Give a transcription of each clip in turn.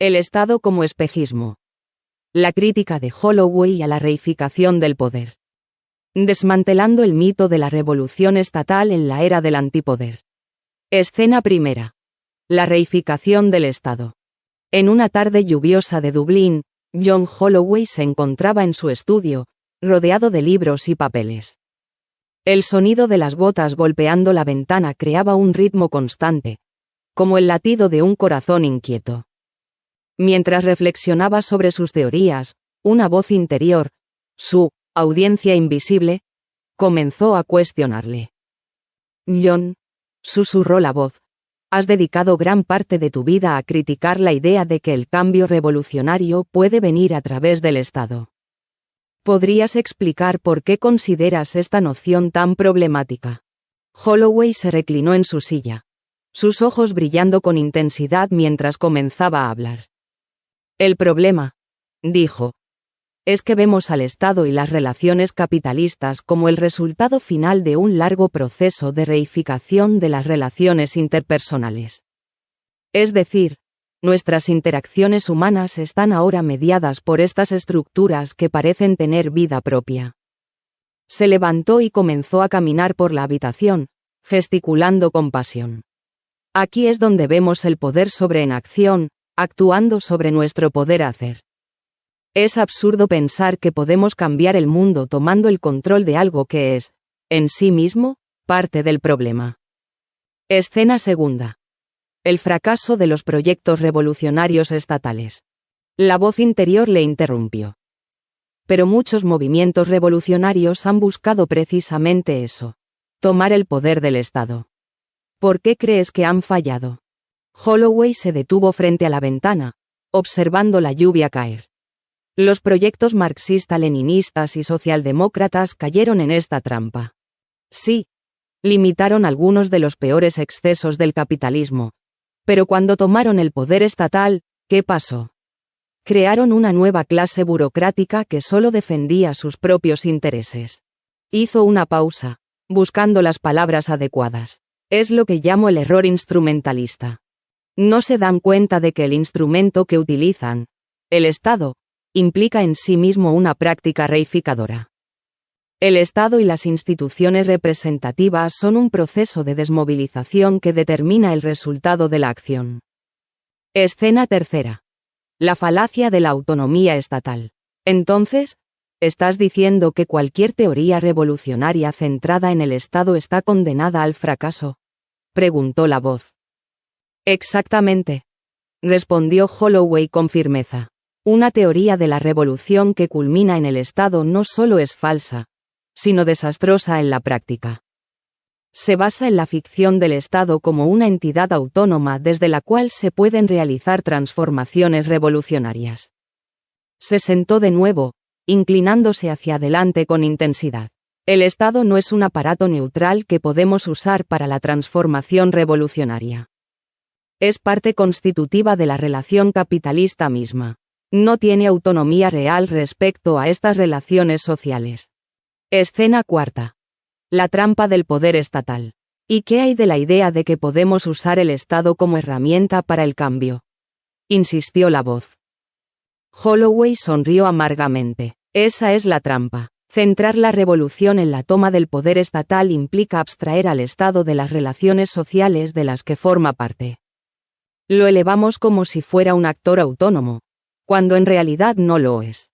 El Estado como espejismo. La crítica de Holloway a la reificación del poder. Desmantelando el mito de la revolución estatal en la era del antipoder. Escena primera. La reificación del Estado. En una tarde lluviosa de Dublín, John Holloway se encontraba en su estudio, rodeado de libros y papeles. El sonido de las gotas golpeando la ventana creaba un ritmo constante, como el latido de un corazón inquieto. Mientras reflexionaba sobre sus teorías, una voz interior, su audiencia invisible, comenzó a cuestionarle. John, susurró la voz, has dedicado gran parte de tu vida a criticar la idea de que el cambio revolucionario puede venir a través del Estado. ¿Podrías explicar por qué consideras esta noción tan problemática? Holloway se reclinó en su silla, sus ojos brillando con intensidad mientras comenzaba a hablar. El problema, dijo, es que vemos al Estado y las relaciones capitalistas como el resultado final de un largo proceso de reificación de las relaciones interpersonales. Es decir, nuestras interacciones humanas están ahora mediadas por estas estructuras que parecen tener vida propia. Se levantó y comenzó a caminar por la habitación, gesticulando con pasión. Aquí es donde vemos el poder sobre en acción, actuando sobre nuestro poder hacer. Es absurdo pensar que podemos cambiar el mundo tomando el control de algo que es, en sí mismo, parte del problema. Escena segunda. El fracaso de los proyectos revolucionarios estatales. La voz interior le interrumpió. Pero muchos movimientos revolucionarios han buscado precisamente eso: tomar el poder del Estado. ¿Por qué crees que han fallado? Holloway se detuvo frente a la ventana, observando la lluvia caer. Los proyectos marxista-leninistas y socialdemócratas cayeron en esta trampa. Sí, limitaron algunos de los peores excesos del capitalismo. Pero cuando tomaron el poder estatal, ¿qué pasó? Crearon una nueva clase burocrática que solo defendía sus propios intereses. Hizo una pausa, buscando las palabras adecuadas. Es lo que llamo el error instrumentalista. No se dan cuenta de que el instrumento que utilizan, el Estado, implica en sí mismo una práctica reificadora. El Estado y las instituciones representativas son un proceso de desmovilización que determina el resultado de la acción. Escena tercera. La falacia de la autonomía estatal. Entonces, ¿estás diciendo que cualquier teoría revolucionaria centrada en el Estado está condenada al fracaso?, preguntó la voz. Exactamente, respondió Holloway con firmeza. Una teoría de la revolución que culmina en el Estado no solo es falsa, sino desastrosa en la práctica. Se basa en la ficción del Estado como una entidad autónoma desde la cual se pueden realizar transformaciones revolucionarias. Se sentó de nuevo, inclinándose hacia adelante con intensidad. El Estado no es un aparato neutral que podemos usar para la transformación revolucionaria. Es parte constitutiva de la relación capitalista misma. No tiene autonomía real respecto a estas relaciones sociales. Escena cuarta. La trampa del poder estatal. ¿Y qué hay de la idea de que podemos usar el Estado como herramienta para el cambio?, insistió la voz. Holloway sonrió amargamente. Esa es la trampa. Centrar la revolución en la toma del poder estatal implica abstraer al Estado de las relaciones sociales de las que forma parte. Lo elevamos como si fuera un actor autónomo, cuando en realidad no lo es.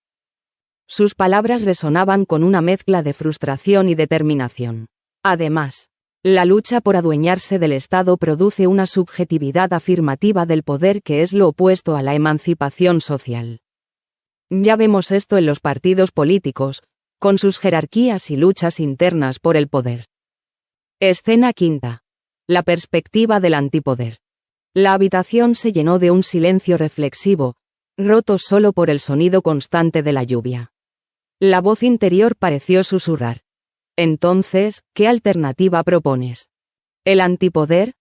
Sus palabras resonaban con una mezcla de frustración y determinación. Además, la lucha por adueñarse del Estado produce una subjetividad afirmativa del poder que es lo opuesto a la emancipación social. Ya vemos esto en los partidos políticos, con sus jerarquías y luchas internas por el poder. Escena quinta. La perspectiva del antipoder. La habitación se llenó de un silencio reflexivo, roto solo por el sonido constante de la lluvia. La voz interior pareció susurrar. Entonces, ¿qué alternativa propones? ¿El antipoder?,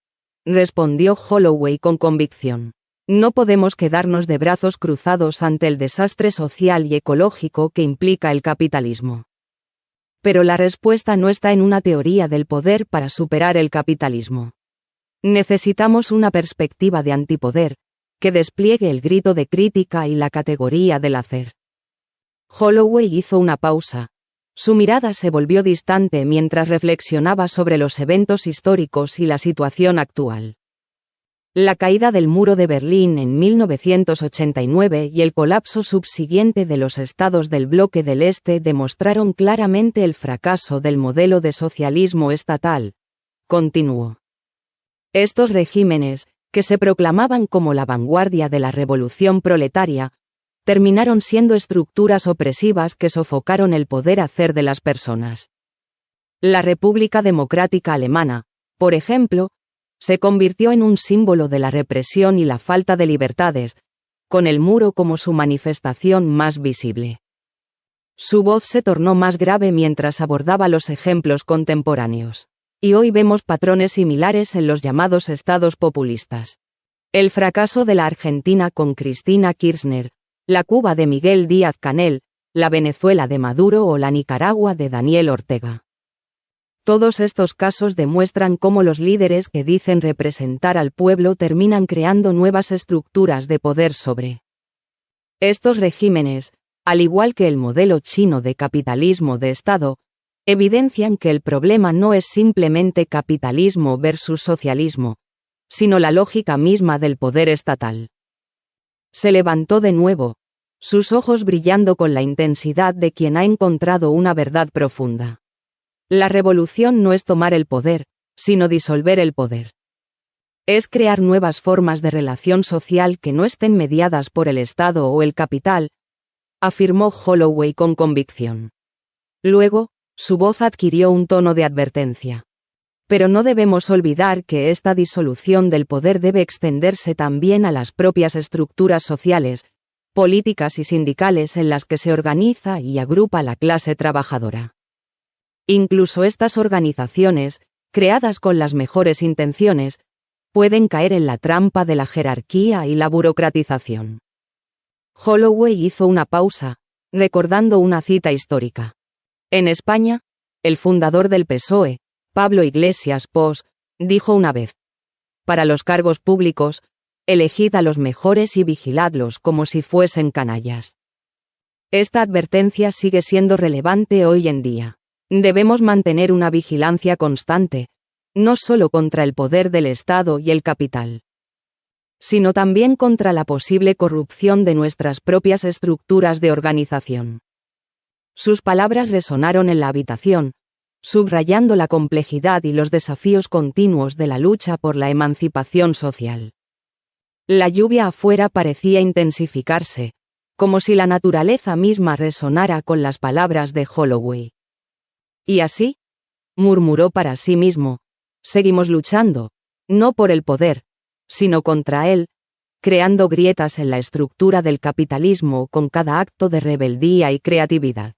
respondió Holloway con convicción. No podemos quedarnos de brazos cruzados ante el desastre social y ecológico que implica el capitalismo. Pero la respuesta no está en una teoría del poder para superar el capitalismo. Necesitamos una perspectiva de antipoder, que despliegue el grito de crítica y la categoría del hacer. Holloway hizo una pausa. Su mirada se volvió distante mientras reflexionaba sobre los eventos históricos y la situación actual. La caída del muro de Berlín en 1989 y el colapso subsiguiente de los estados del bloque del Este demostraron claramente el fracaso del modelo de socialismo estatal, continuó. Estos regímenes, que se proclamaban como la vanguardia de la revolución proletaria, terminaron siendo estructuras opresivas que sofocaron el poder hacer de las personas. La República Democrática Alemana, por ejemplo, se convirtió en un símbolo de la represión y la falta de libertades, con el muro como su manifestación más visible. Su voz se tornó más grave mientras abordaba los ejemplos contemporáneos. Y hoy vemos patrones similares en los llamados estados populistas. El fracaso de la Argentina con Cristina Kirchner, la Cuba de Miguel Díaz-Canel, la Venezuela de Maduro o la Nicaragua de Daniel Ortega. Todos estos casos demuestran cómo los líderes que dicen representar al pueblo terminan creando nuevas estructuras de poder sobre estos regímenes, al igual que el modelo chino de capitalismo de Estado, evidencian que el problema no es simplemente capitalismo versus socialismo, sino la lógica misma del poder estatal. Se levantó de nuevo, sus ojos brillando con la intensidad de quien ha encontrado una verdad profunda. La revolución no es tomar el poder, sino disolver el poder. Es crear nuevas formas de relación social que no estén mediadas por el Estado o el capital, afirmó Holloway con convicción. Luego, su voz adquirió un tono de advertencia. Pero no debemos olvidar que esta disolución del poder debe extenderse también a las propias estructuras sociales, políticas y sindicales en las que se organiza y agrupa la clase trabajadora. Incluso estas organizaciones, creadas con las mejores intenciones, pueden caer en la trampa de la jerarquía y la burocratización. Holloway hizo una pausa, recordando una cita histórica. En España, el fundador del PSOE, Pablo Iglesias Pos, dijo una vez: para los cargos públicos, elegid a los mejores y vigiladlos como si fuesen canallas. Esta advertencia sigue siendo relevante hoy en día. Debemos mantener una vigilancia constante, no solo contra el poder del Estado y el capital, sino también contra la posible corrupción de nuestras propias estructuras de organización. Sus palabras resonaron en la habitación, subrayando la complejidad y los desafíos continuos de la lucha por la emancipación social. La lluvia afuera parecía intensificarse, como si la naturaleza misma resonara con las palabras de Holloway. Y así, murmuró para sí mismo, seguimos luchando, no por el poder, sino contra él, creando grietas en la estructura del capitalismo con cada acto de rebeldía y creatividad.